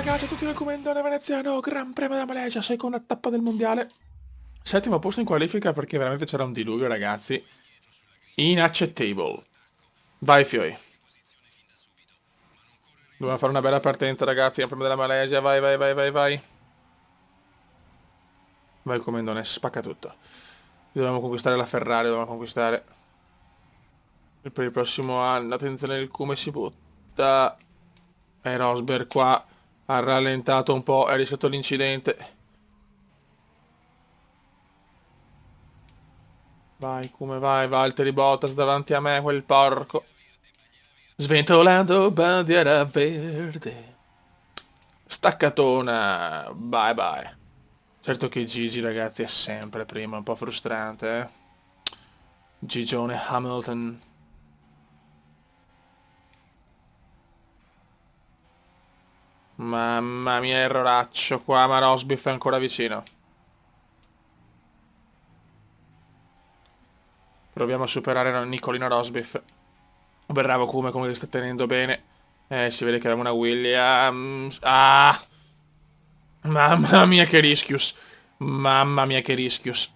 ragazzi, tutti del Comendone veneziano, Gran Premio della Malesia, seconda tappa del mondiale. Settimo posto in qualifica perché veramente c'era un diluvio, ragazzi. Inaccettabile. Vai, Fioi. Dobbiamo fare una bella partenza, ragazzi, Gran Premio della Malesia, vai, vai, vai, vai, vai. Vai, Comendone, spacca tutto. Dobbiamo conquistare la Ferrari, dobbiamo conquistare. E per il prossimo anno, attenzione, il Come si butta. E Rosberg qua ha rallentato un po', è rischiato l'incidente. Vai, come vai, Valtteri Bottas davanti a me, quel porco. Sventolando bandiera verde. Staccatona. Bye bye. Certo che Gigi, ragazzi, è sempre prima, un po' frustrante, eh. Gigione Hamilton. Mamma mia, erroraccio qua, ma Rosbiff è ancora vicino. Proviamo a superare Nicolino Rosbiff. Bravo come li sta tenendo bene. Si vede che aveva una Williams. Ah! Mamma mia che rischius. Mamma mia che rischius.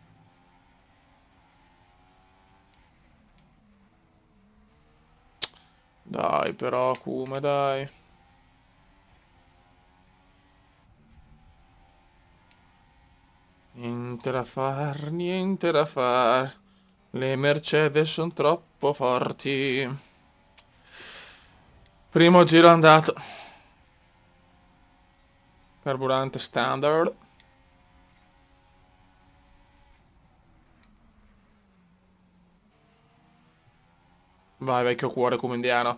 Dai però, come dai. Niente da far, niente da far. Le Mercedes sono troppo forti. Primo giro andato. Carburante standard. Vai vecchio cuore come indiano.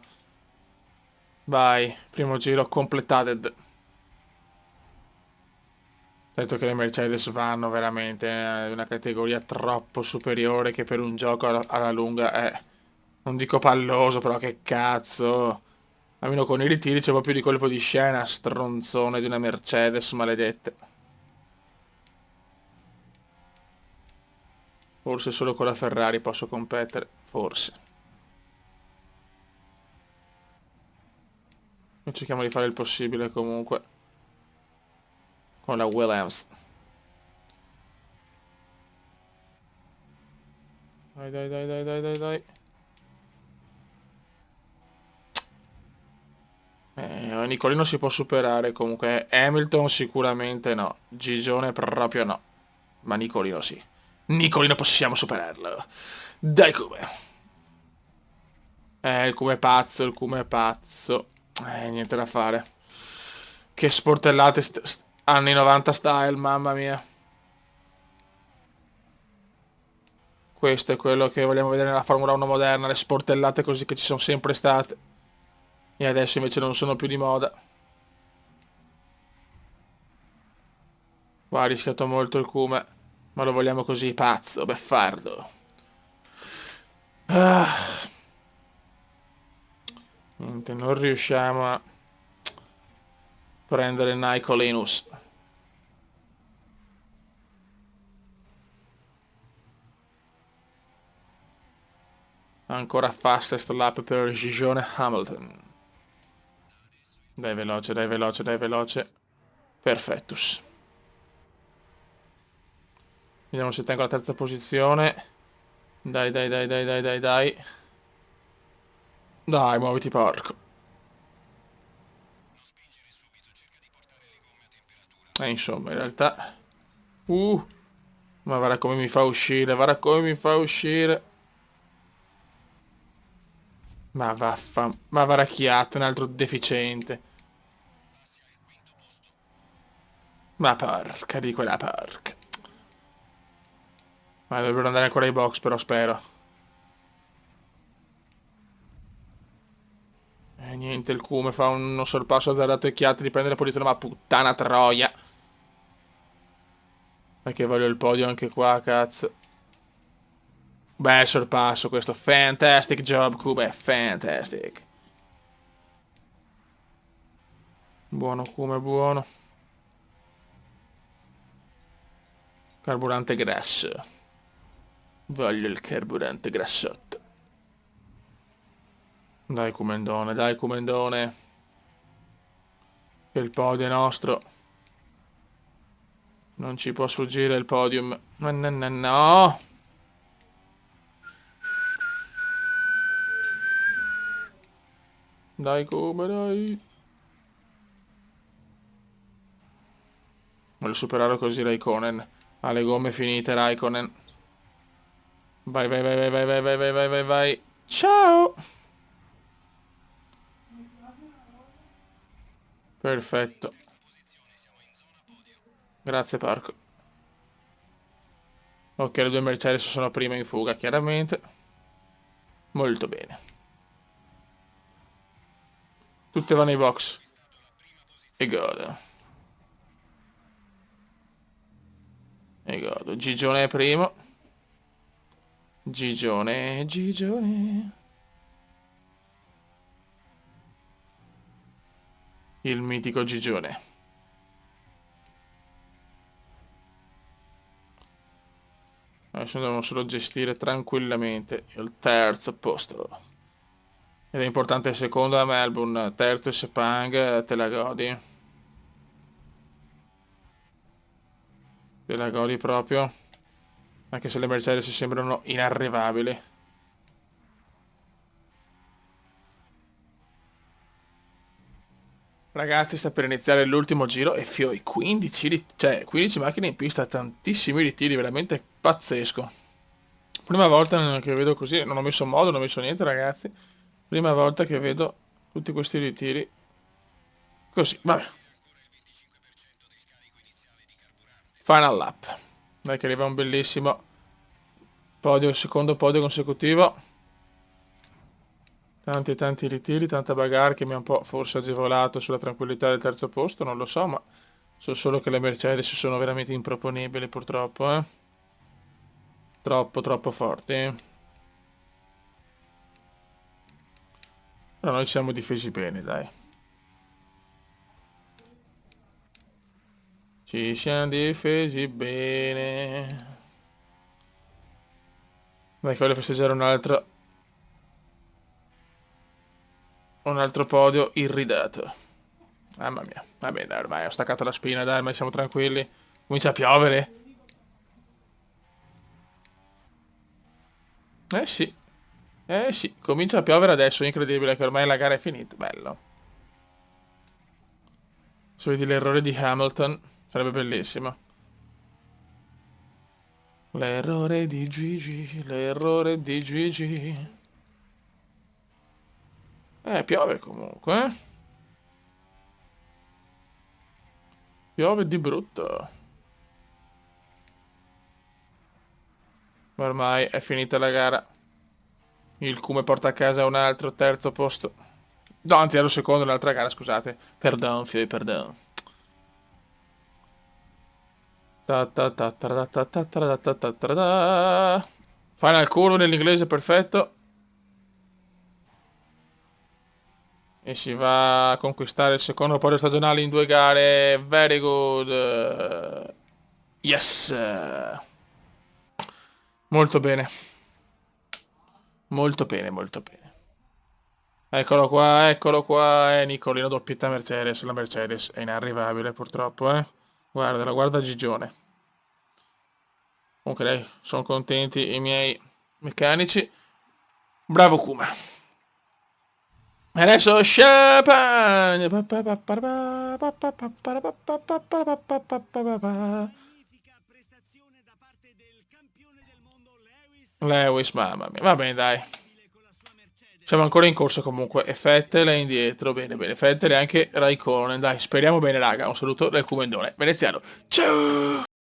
Vai, primo giro completated. Detto che le Mercedes vanno veramente in una categoria troppo superiore che per un gioco alla lunga è, non dico palloso, però che cazzo. Almeno con i ritiri c'è un po' più di colpo di scena, stronzone di una Mercedes maledette. Forse solo con la Ferrari posso competere, forse. Noi cerchiamo di fare il possibile comunque con la Williams. Dai, dai, dai, dai, dai, dai, dai. Nicolino si può superare comunque. Hamilton sicuramente no. Gigione proprio no. Ma Nicolino sì. Nicolino possiamo superarlo. Dai come. Il come è pazzo, il come è pazzo. Niente da fare. Che sportellate anni 90 style, mamma mia. Questo è quello che vogliamo vedere nella Formula 1 moderna, le sportellate così che ci sono sempre state. E adesso invece non sono più di moda. Qua ha rischiato molto il Cume, ma lo vogliamo così, pazzo, beffardo. Ah, niente, non riusciamo a prendere Nicolinus. Ancora fastest lap per Gigione Hamilton. Dai veloce, dai veloce, dai veloce. Perfettus. Vediamo se tengo la terza posizione. Dai, dai, dai, dai, dai, dai, dai. Dai, muoviti porco. Insomma, in realtà... Ma guarda come mi fa uscire, guarda come mi fa uscire. Ma varacchiate, un altro deficiente. Ma porca di quella porca. Ma dovrebbero andare ancora ai box però spero. E niente, il Cume fa uno sorpasso azzardato e chiatti di prendere posizione, ma puttana troia. Perché voglio il podio anche qua, cazzo. Beh, sorpasso questo. Fantastic job, Cume, fantastic. Buono, Cume, buono. Carburante grasso. Voglio il carburante grassotto. Dai, Cumendone, dai, Cumendone. che il podio è nostro. Non ci può sfuggire il podium. No, no, no, no. Dai come dai. Voglio superare così Raikkonen. Ha le gomme finite Raikkonen. Vai, vai, vai, vai, vai, vai, vai, vai, vai, vai, vai. Ciao. Perfetto. Grazie Parco. Ok, le due Mercedes sono prime in fuga, chiaramente. Molto bene. Tutte vanno ai box. E godo. E godo. Gigione è primo. Gigione, Gigione. Il mitico Gigione. Adesso dobbiamo solo gestire tranquillamente il terzo posto. Ed è importante il secondo a Melbourne, terzo e Sepang, te la godi. Te la godi proprio. Anche se le Mercedes sembrano inarrivabili. Ragazzi, sta per iniziare l'ultimo giro e fioi 15 macchine in pista, tantissimi ritiri, veramente pazzesco. Prima volta che vedo così, non ho messo modo, non ho messo niente ragazzi. Prima volta che vedo tutti questi ritiri così, vabbè. Final lap. Dai che arriva un bellissimo podio, secondo podio consecutivo. Tanti ritiri, tanta bagarre che mi ha un po' forse agevolato sulla tranquillità del terzo posto, non lo so, ma so solo che le Mercedes sono veramente improponibili purtroppo, eh. Troppo forti. Però noi ci siamo difesi bene, dai. Ci siamo difesi bene. Dai che voglio festeggiare un altro podio irridato. Mamma mia. Vabbè, dai, ormai ho staccato la spina, dai, ormai siamo tranquilli. Comincia a piovere. Eh sì. Eh sì, comincia a piovere adesso, incredibile che ormai la gara è finita. Bello. Se vedi l'errore di Hamilton, sarebbe bellissimo. L'errore di Gigi, l'errore di Gigi. Piove comunque, eh? Piove di brutto. Ormai è finita la gara. Il Come porta a casa un altro terzo posto. No, anzi, ero secondo nell'altra gara, scusate. Perdon, fioi, perdon. Final curve nell'inglese, perfetto. E si va a conquistare il secondo podio stagionale in 2 gare. Very good. Yes. Molto bene. Molto bene, molto bene. Eccolo qua, Nicolino doppietta Mercedes. La Mercedes è inarrivabile purtroppo, eh. Guardala, guarda Gigione. Comunque dai, sono contenti i miei meccanici. Bravo Kuma. E adesso champagne. Lewis, mamma mia. Va bene, dai. Siamo ancora in corsa comunque. E Vettel è indietro. Bene, bene. Vettel e anche Raikkonen. Dai, speriamo bene, raga. Un saluto dal Comendone veneziano. Ciao!